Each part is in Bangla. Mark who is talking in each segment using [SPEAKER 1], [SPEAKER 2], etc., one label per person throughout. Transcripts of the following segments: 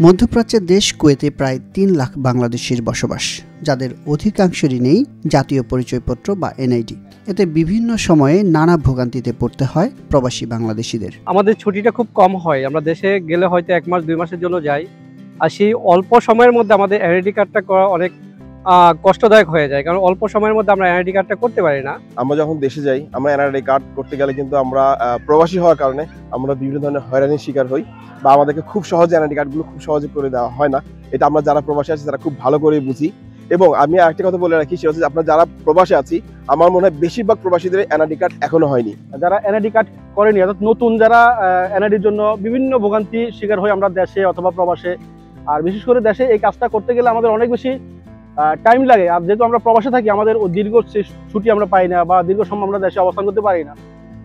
[SPEAKER 1] মধ্যপ্রাচ্যের দেশ কুয়েতে প্রায় ৩ লাখ বাংলাদেশির বসবাস, যাদের অধিকাংশেরই নেই জাতীয় পরিচয়পত্র বা এনআইডি। এতে বিভিন্ন সময়ে নানা ভোগান্তিতে পড়তে হয় প্রবাসী বাংলাদেশিদের।
[SPEAKER 2] আমাদের ছুটিটা খুব কম হয়, আমরা দেশে গেলে হয়তো 1 মাস 2 মাসের জন্য যাই, আর সেই অল্প সময়ের মধ্যে আমাদের এনআইডি কার্ডটা করা অনেক কষ্টদায়ক হয়ে যায়, কারণ অল্প সময়ের মধ্যে আমরা এনআইডি কার্ডটা করতে পারি না।
[SPEAKER 3] আমরা যখন দেশে যাই, আমরা এনআইডি কার্ড করতে গেলে কিন্তু আমরা প্রবাসী হওয়ার কারণে আমরা বিভিন্ন ধরনের হয়রানির শিকার হই, বা আমাদেরকে খুব সহজে এনআইডি কার্ডগুলো খুব সহজে করে দেওয়া হয় না। এটা আমরা যারা প্রবাসী আছি তারা খুব ভালো করে বুঝি। এবং আমি আরেকটা কথা বলে রাখি, সেটা হচ্ছে আপনারা যারা প্রবাসী আছি, আমার মনে হয় বেশিরভাগ প্রবাসীদের এনআইডি কার্ড এখনো হয়নি।
[SPEAKER 2] যারা এনআইডি কার্ড করেনি, অর্থাৎ নতুন যারা এনআইডির জন্য বিভিন্ন ভোগান্তি শিকার হই আমরা দেশে অথবা প্রবাসে। আর বিশেষ করে দেশে এই কাজটা করতে গেলে আমাদের অনেক বেশি টাইম লাগে, আর যেহেতু আমরা প্রবাসে থাকি আমাদের দীর্ঘ ছুটি আমরা পাই না, বা দীর্ঘ সময় আমরা দেশে অবস্থান করতে পারি না,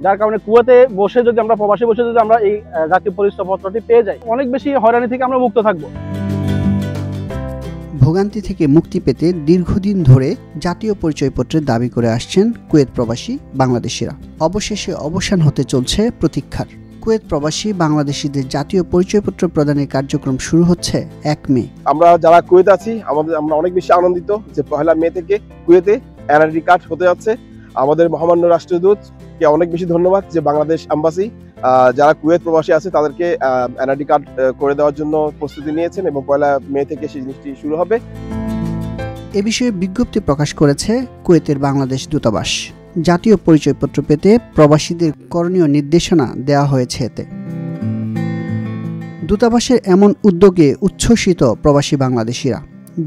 [SPEAKER 2] যার কারণে কুয়েতে বসে যদি আমরা প্রবাসে বসে যদি আমরা এই জাতীয় পরিচয়পত্রটি পেয়ে যাই, অনেক বেশি হয়রানি থেকে আমরা মুক্ত থাকবো।
[SPEAKER 1] ভোগান্তি থেকে মুক্তি পেতে দীর্ঘদিন ধরে জাতীয় পরিচয়পত্রের দাবি করে আসছেন কুয়েত প্রবাসী বাংলাদেশিরা। অবশেষে অবসান হতে চলছে প্রতীক্ষার। কুয়েত প্রবাসী বাংলাদেশিদের জাতীয় পরিচয়পত্র প্রদানের কার্যক্রম শুরু হচ্ছে 1 মে।
[SPEAKER 3] আমরা যারা কুয়েতে আছি আমরা অনেক বেশি আনন্দিত যে 1 মে থেকে কুয়েতে এনআইডি কার্ড হতে যাচ্ছে। আমাদের মহামান্য রাষ্ট্রদূতকে অনেক বেশি ধন্যবাদ যে বাংলাদেশ এম্বাসি যারা কুয়েত প্রবাসী আছে তাদেরকে এনআইডি কার্ড করে দেওয়ার জন্য প্রস্তুতি নিয়েছেন, এবং 1 মে থেকে সেই জিনিসটি শুরু হবে।
[SPEAKER 1] এ বিষয়ে বিজ্ঞপ্তি প্রকাশ করেছে কুয়েতের বাংলাদেশ দূতাবাস। জাতীয় পরিচয়পত্র পেতে প্রবাসীদের করণীয় নির্দেশনা দেওয়া হয়েছে এতে। দূতাবাসের এমন উদ্যোগে উচ্ছ্বসিত প্রবাসী বাংলাদেশিরা।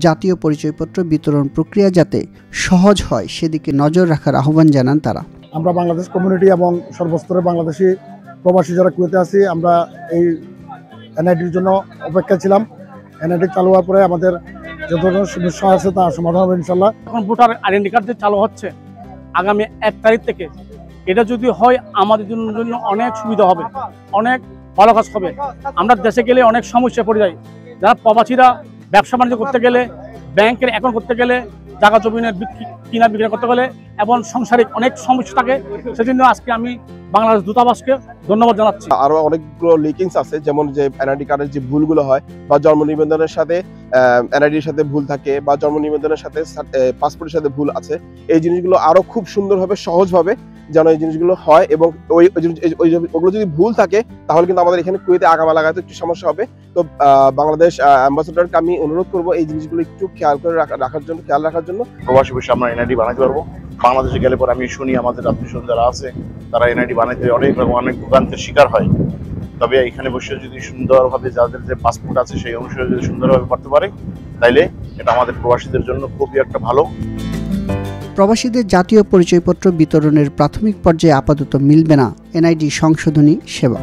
[SPEAKER 1] জাতীয় পরিচয়পত্র বিতরণ প্রক্রিয়া যাতে সহজ হয় সেদিকে নজর রাখার আহ্বান জানান তারা।
[SPEAKER 4] আমরা বাংলাদেশ কমিউনিটি এবং সর্বস্তরের বাংলাদেশি প্রবাসী যারা কুয়েতে আছি, আমরা এই এনআইডির জন্য অপেক্ষা ছিলাম। এনআইডি চালু হওয়ার পরে আমাদের যে ধরনের সমস্যা আছে তা সমাধান হবে ইনশাল্লাহ।
[SPEAKER 2] এখন ভোটার আইডেন্টি কার্ড যে চালু হচ্ছে আগামী 1 তারিখ থেকে, এটা যদি হয় আমাদের জন্য অনেক সুবিধা হবে, অনেক ভালো কাজ হবে। আমরা দেশে গেলে অনেক সমস্যা পড়ে যাই, যারা প্রবাসীরা ব্যবসা বাণিজ্য করতে গেলে, ব্যাংকের অ্যাকাউন্ট করতে গেলে, জায়গা জমিনের কিনা বিক্রি করতে গেলে এবং সাংসারিক অনেক সমস্যা থাকে। সেজন্য আজকে আমি বাংলাদেশ দূতাবাসকে ধন্যবাদ জানাচ্ছি।
[SPEAKER 3] আরো অনেকগুলো লিকিংস আছে, যেমন যে এনআইডি কার্ডের যে ভুলগুলো হয়, বা জন্ম নিবন্ধনের সাথে এনআইডির সাথে ভুল থাকে, বা জন্ম নিবন্ধনের সাথে পাসপোর্টের সাথে ভুল আছে, এই জিনিসগুলো আরো খুব সুন্দরভাবে সহজভাবে যেন এই জিনিসগুলো হয়। এবং ওগুলো যদি ভুল থাকে তাহলে কিন্তু আমাদের এখানে কুয়েতে আগামা লাগাতে একটু সমস্যা হবে। তো বাংলাদেশ অ্যাম্বাসেডরকে আমি অনুরোধ করবো এই জিনিসগুলো একটু খেয়াল রাখার জন্য।
[SPEAKER 5] প্রবাসী বসে আমরা এনআইডি বানাতে পারবো। বাংলাদেশে গেলে পরে আমি শুনি আমাদের আত্মীয় যারা আছে তারা এনআইডি বানাইতে অনেক ভোগান্তির শিকার হয়। তবে এখানে বসে যদি সুন্দরভাবে যাদের যে পাসপোর্ট আছে সেই অনুসারে যদি সুন্দরভাবে করতে পারে, তাইলে এটা আমাদের প্রবাসীদের জন্য খুবই একটা ভালো।
[SPEAKER 1] প্রবাসীদের জাতীয় পরিচয়পত্র বিতরণের প্রাথমিক পর্যায়ে আপাতত মিলবে না এনআইডি সংশোধনী সেবা।